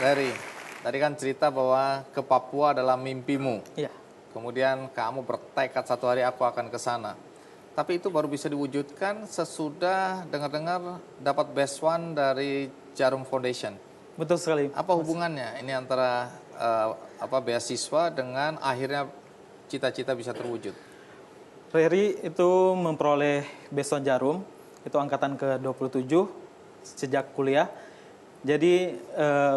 Reri, tadi kan cerita bahwa ke Papua adalah mimpimu. Iya. Kemudian kamu bertekad satu hari aku akan ke sana. Tapi itu baru bisa diwujudkan sesudah dengar-dengar dapat best one dari Jarum Foundation. Betul sekali. Apa hubungannya ini antara beasiswa dengan akhirnya cita-cita bisa terwujud? Reri itu memperoleh beasiswa Jarum, itu angkatan ke-27 sejak kuliah. Jadi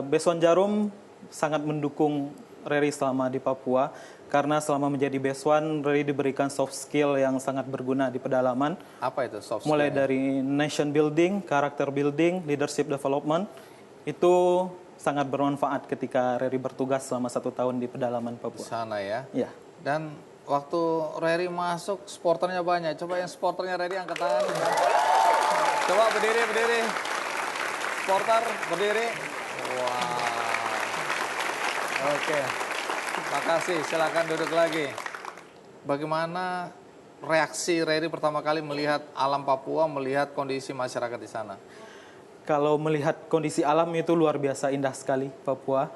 beasiswa Jarum sangat mendukung Reri selama di Papua, karena selama menjadi beasiswa Reri diberikan soft skill yang sangat berguna di pedalaman. Apa itu soft skill? Mulai dari nation building, character building, leadership development, itu sangat bermanfaat ketika Reri bertugas selama 1 tahun di pedalaman Papua. Di sana ya? Iya. Dan waktu Reri masuk, sporternya banyak. Coba yang sporternya Reri angkat tangan. Coba berdiri. Sporter berdiri. Wow. Oke. Makasih, silakan duduk lagi. Bagaimana reaksi Reri pertama kali melihat alam Papua, melihat kondisi masyarakat di sana? Kalau melihat kondisi alam itu luar biasa indah sekali Papua.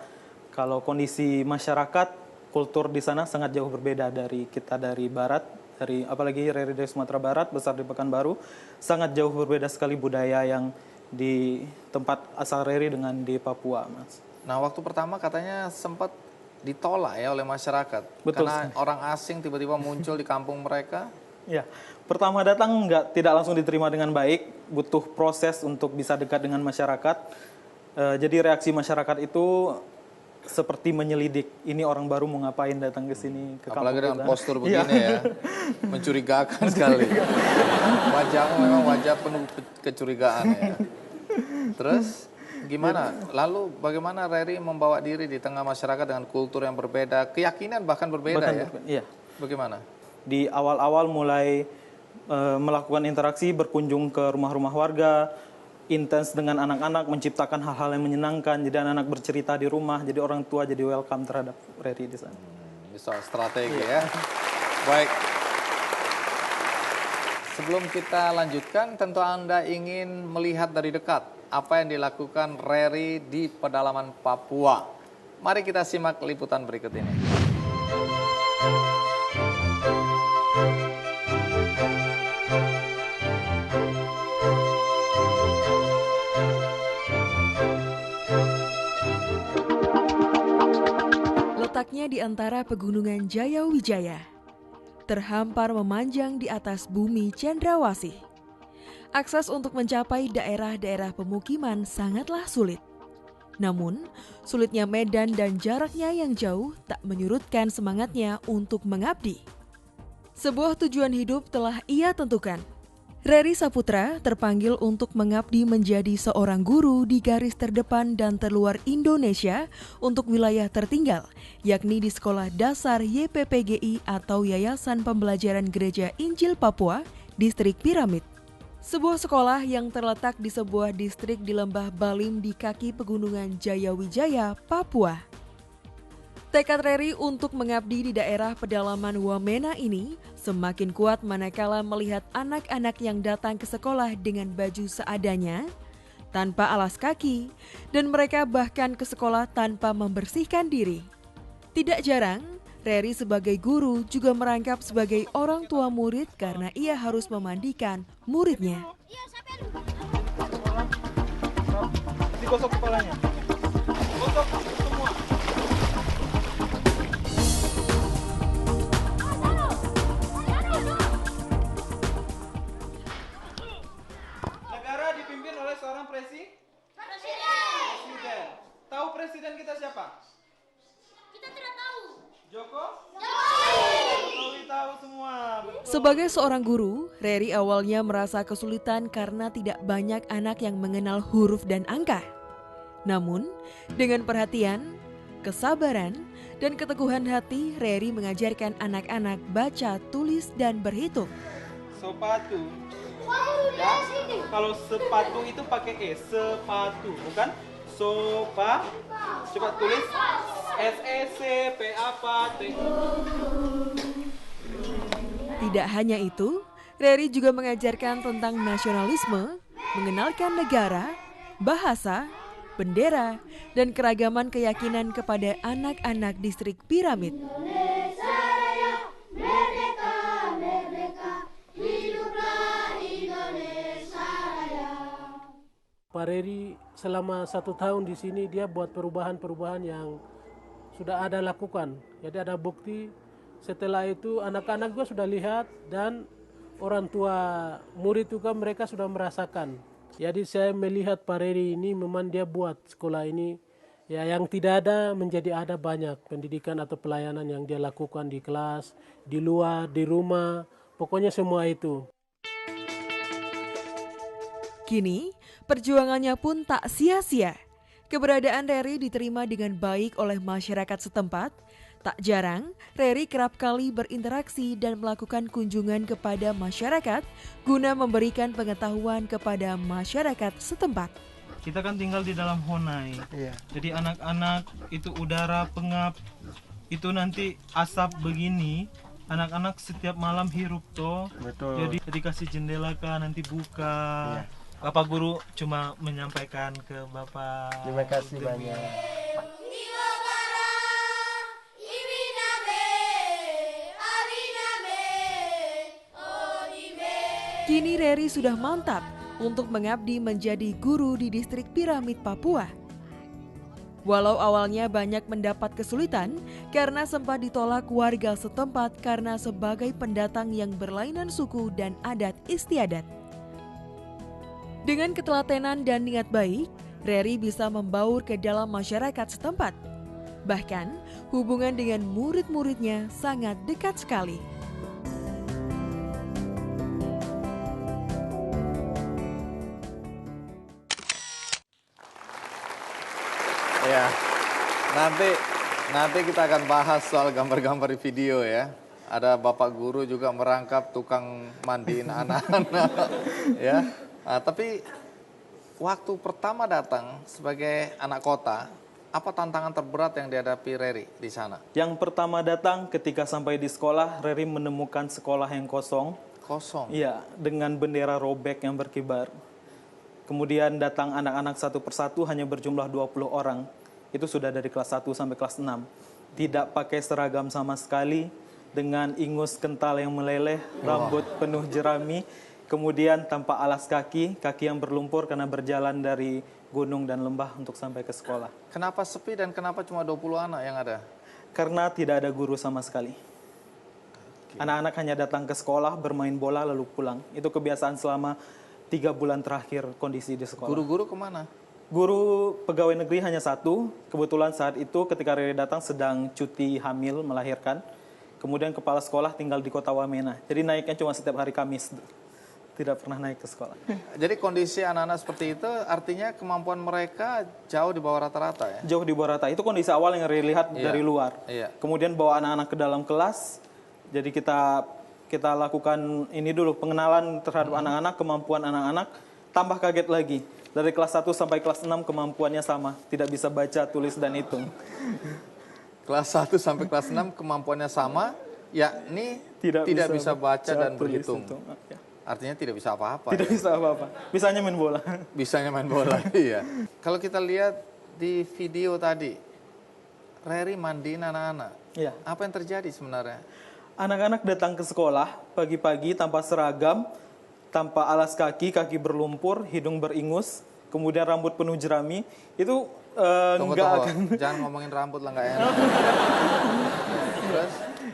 Kalau kondisi masyarakat, kultur di sana sangat jauh berbeda dari kita dari barat, apalagi Reri dari Sumatera Barat, besar di Pekanbaru, sangat jauh berbeda sekali budaya yang di tempat asal Reri dengan di Papua, Mas. Nah, waktu pertama katanya sempat ditolak ya oleh masyarakat. Betul. Karena orang asing tiba-tiba muncul di kampung mereka. Ya, pertama datang tidak langsung diterima dengan baik, butuh proses untuk bisa dekat dengan masyarakat. Jadi reaksi masyarakat itu seperti menyelidik, ini orang baru mau ngapain datang ke sini, ke kampung. Apalagi dengan postur begini ya, mencurigakan sekali. Wajahmu memang wajah penuh kecurigaan ya. Terus gimana? Lalu bagaimana Reri membawa diri di tengah masyarakat dengan kultur yang berbeda, keyakinan bahkan berbeda ya? Iya. Bagaimana? Di awal-awal mulai melakukan interaksi, berkunjung ke rumah-rumah warga, intens dengan anak-anak, menciptakan hal-hal yang menyenangkan. Jadi anak-anak bercerita di rumah, jadi orang tua jadi welcome terhadap Reri di sana. Bisa strategi ya. Baik. Sebelum kita lanjutkan, tentu Anda ingin melihat dari dekat apa yang dilakukan Reri di pedalaman Papua. Mari kita simak liputan berikut ini. Letaknya di antara pegunungan Jayawijaya, terhampar memanjang di atas bumi Cendrawasih. Akses untuk mencapai daerah-daerah pemukiman sangatlah sulit. Namun, sulitnya medan dan jaraknya yang jauh tak menyurutkan semangatnya untuk mengabdi. Sebuah tujuan hidup telah ia tentukan. Reri Saputra terpanggil untuk mengabdi menjadi seorang guru di garis terdepan dan terluar Indonesia untuk wilayah tertinggal, yakni di Sekolah Dasar YPPGI atau Yayasan Pembelajaran Gereja Injil Papua, Distrik Piramid. Sebuah sekolah yang terletak di sebuah distrik di Lembah Balim di kaki pegunungan Jayawijaya, Papua. Tekad Reri untuk mengabdi di daerah pedalaman Wamena ini semakin kuat manakala melihat anak-anak yang datang ke sekolah dengan baju seadanya, tanpa alas kaki, dan mereka bahkan ke sekolah tanpa membersihkan diri. Tidak jarang, Reri sebagai guru juga merangkap sebagai orang tua murid karena ia harus memandikan muridnya. Digosok kepalanya. Gosok semua. Negara dipimpin oleh seorang presiden. Tahu presiden kita siapa? Kita tidak tahu. Jokowi tahu semua. Betul. Sebagai seorang guru, Reri awalnya merasa kesulitan karena tidak banyak anak yang mengenal huruf dan angka. Namun, dengan perhatian, kesabaran, dan keteguhan hati, Reri mengajarkan anak-anak baca, tulis, dan berhitung. Sepatu. Ya, kalau sepatu itu pakai sepatu, bukan? Sopa. Coba tulis SECPAT. Tidak hanya itu, Reri juga mengajarkan tentang nasionalisme, mengenalkan negara, bahasa, bendera, dan keragaman keyakinan kepada anak-anak distrik Piramid. Pak Reri selama 1 tahun di sini dia buat perubahan-perubahan yang sudah ada lakukan. Jadi ada bukti. Setelah itu anak-anak juga sudah lihat dan orang tua murid juga mereka sudah merasakan. Jadi saya melihat Pak Reri ini memang dia buat sekolah ini ya yang tidak ada menjadi ada banyak pendidikan atau pelayanan yang dia lakukan di kelas, di luar, di rumah, pokoknya semua itu. Kini, perjuangannya pun tak sia-sia. Keberadaan Reri diterima dengan baik oleh masyarakat setempat. Tak jarang, Reri kerap kali berinteraksi dan melakukan kunjungan kepada masyarakat guna memberikan pengetahuan kepada masyarakat setempat. Kita kan tinggal di dalam Honai. Jadi anak-anak itu udara pengap, itu nanti asap begini. Anak-anak setiap malam hirup toh. Betul. Jadi dikasih jendela kah nanti buka. Bapak guru cuma menyampaikan ke Bapak. Terima kasih banyak. Kini Reri sudah mantap untuk mengabdi menjadi guru di distrik Piramid, Papua. Walau awalnya banyak mendapat kesulitan karena sempat ditolak warga setempat karena sebagai pendatang yang berlainan suku dan adat istiadat. Dengan ketelatenan dan niat baik, Reri bisa membaur ke dalam masyarakat setempat. Bahkan, hubungan dengan murid-muridnya sangat dekat sekali. Ya, nanti kita akan bahas soal gambar-gambar di video ya. Ada bapak guru juga merangkap tukang mandiin anak-anak, ya. Nah, tapi waktu pertama datang sebagai anak kota, apa tantangan terberat yang dihadapi Reri di sana? Yang pertama datang ketika sampai di sekolah, Reri menemukan sekolah yang kosong. Kosong. Iya, dengan bendera robek yang berkibar. Kemudian datang anak-anak satu persatu hanya berjumlah 20 orang. Itu sudah dari kelas 1 sampai kelas 6. Tidak pakai seragam sama sekali, dengan ingus kental yang meleleh, rambut penuh jerami, kemudian tanpa alas kaki yang berlumpur karena berjalan dari gunung dan lembah untuk sampai ke sekolah. Kenapa sepi dan kenapa cuma 20 anak yang ada? Karena tidak ada guru sama sekali. Anak-anak hanya datang ke sekolah, bermain bola lalu pulang. Itu kebiasaan selama 3 bulan terakhir kondisi di sekolah. Guru-guru kemana? Guru pegawai negeri hanya 1. Kebetulan saat itu ketika Reri datang sedang cuti hamil melahirkan. Kemudian kepala sekolah tinggal di kota Wamena. Jadi naiknya cuma setiap hari Kamis. Tidak pernah naik ke sekolah. Jadi kondisi anak-anak seperti itu artinya kemampuan mereka jauh di bawah rata-rata ya? Jauh di bawah rata. Itu kondisi awal yang Reri lihat Iya. dari luar. Iya. Kemudian bawa anak-anak ke dalam kelas. Jadi kita lakukan ini dulu, pengenalan terhadap anak-anak, kemampuan anak-anak. Tambah kaget lagi. Dari kelas 1 sampai kelas 6 kemampuannya sama. Tidak bisa baca, tulis, dan hitung. Kelas 1 sampai kelas 6 kemampuannya sama, yakni tidak bisa baca dan tulis, berhitung. hitung. Ya. Artinya tidak bisa apa-apa. Tidak Ya? bisa apa-apa. Bisanya main bola. Bisanya main bola, iya. Kalau kita lihat di video tadi, Reri mandiin anak-anak. Iya. Apa yang terjadi sebenarnya? Anak-anak datang ke sekolah pagi-pagi tanpa seragam, tanpa alas kaki berlumpur, hidung beringus, kemudian rambut penuh jerami. Itu Tunggu, nggak akan. jangan ngomongin rambut lah, nggak enak. Terus?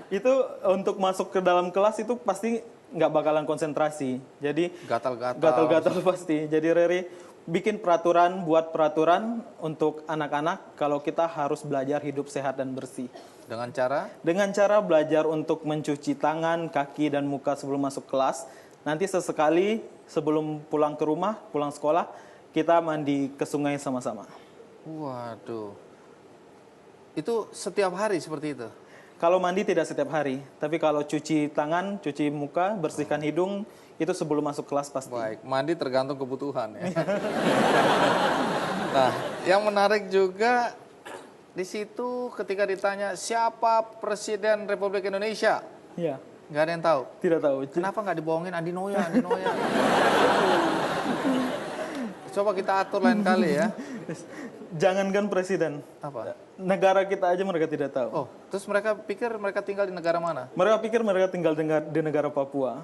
Itu untuk masuk ke dalam kelas itu pasti nggak bakalan konsentrasi. Jadi gatal-gatal pasti. Jadi Reri bikin peraturan, buat peraturan untuk anak-anak kalau kita harus belajar hidup sehat dan bersih. Dengan cara? Dengan cara belajar untuk mencuci tangan, kaki, dan muka sebelum masuk kelas. Nanti sesekali sebelum pulang ke rumah, pulang sekolah, kita mandi ke sungai sama-sama. Waduh. Itu setiap hari seperti itu? Kalau mandi tidak setiap hari, tapi kalau cuci tangan, cuci muka, bersihkan hidung, itu sebelum masuk kelas pasti. Baik, mandi tergantung kebutuhan ya. Nah, yang menarik juga di situ ketika ditanya siapa Presiden Republik Indonesia, Iya, nggak ada yang tahu. tidak tahu. Kenapa nggak dibohongin Andi Noya? Coba kita atur lain kali ya. Jangankan presiden, Apa? negara kita aja mereka tidak tahu. Oh, terus mereka pikir mereka tinggal di negara mana? Mereka pikir mereka tinggal di negara Papua.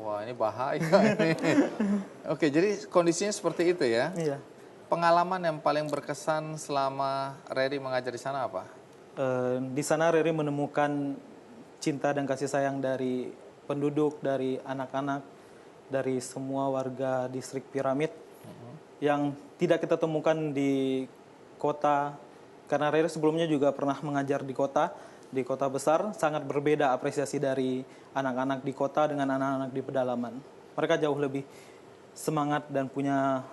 Wah, ini bahaya ini. Oke, jadi kondisinya seperti itu ya. Iya. Pengalaman yang paling berkesan selama Reri mengajar di sana apa? Di sana Reri menemukan cinta dan kasih sayang dari penduduk, dari anak-anak, dari semua warga distrik Piramid yang tidak kita temukan di kota. Karena Reri sebelumnya juga pernah mengajar di kota besar, sangat berbeda apresiasi dari anak-anak di kota dengan anak-anak di pedalaman. Mereka jauh lebih semangat dan punya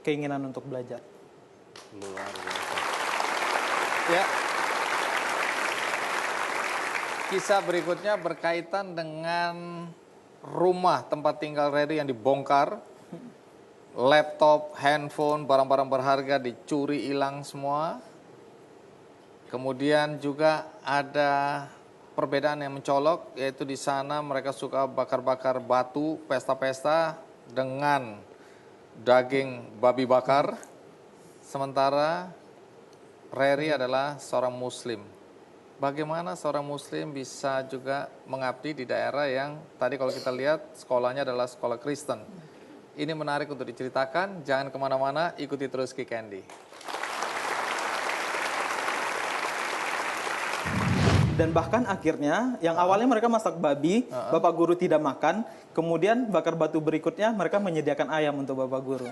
keinginan untuk belajar. Luar biasa. Ya. Kisah berikutnya berkaitan dengan rumah tempat tinggal Reri yang dibongkar. Laptop, handphone, barang-barang berharga dicuri hilang semua. Kemudian juga ada perbedaan yang mencolok, yaitu di sana mereka suka bakar-bakar batu, pesta-pesta dengan daging babi bakar. Sementara Reri adalah seorang muslim. Bagaimana seorang muslim bisa juga mengabdi di daerah yang tadi kalau kita lihat sekolahnya adalah sekolah Kristen. Ini menarik untuk diceritakan, jangan kemana-mana, ikuti terus Ki Candy. Dan bahkan akhirnya yang awalnya mereka masak babi, Bapak Guru tidak makan, kemudian bakar batu berikutnya mereka menyediakan ayam untuk Bapak Guru.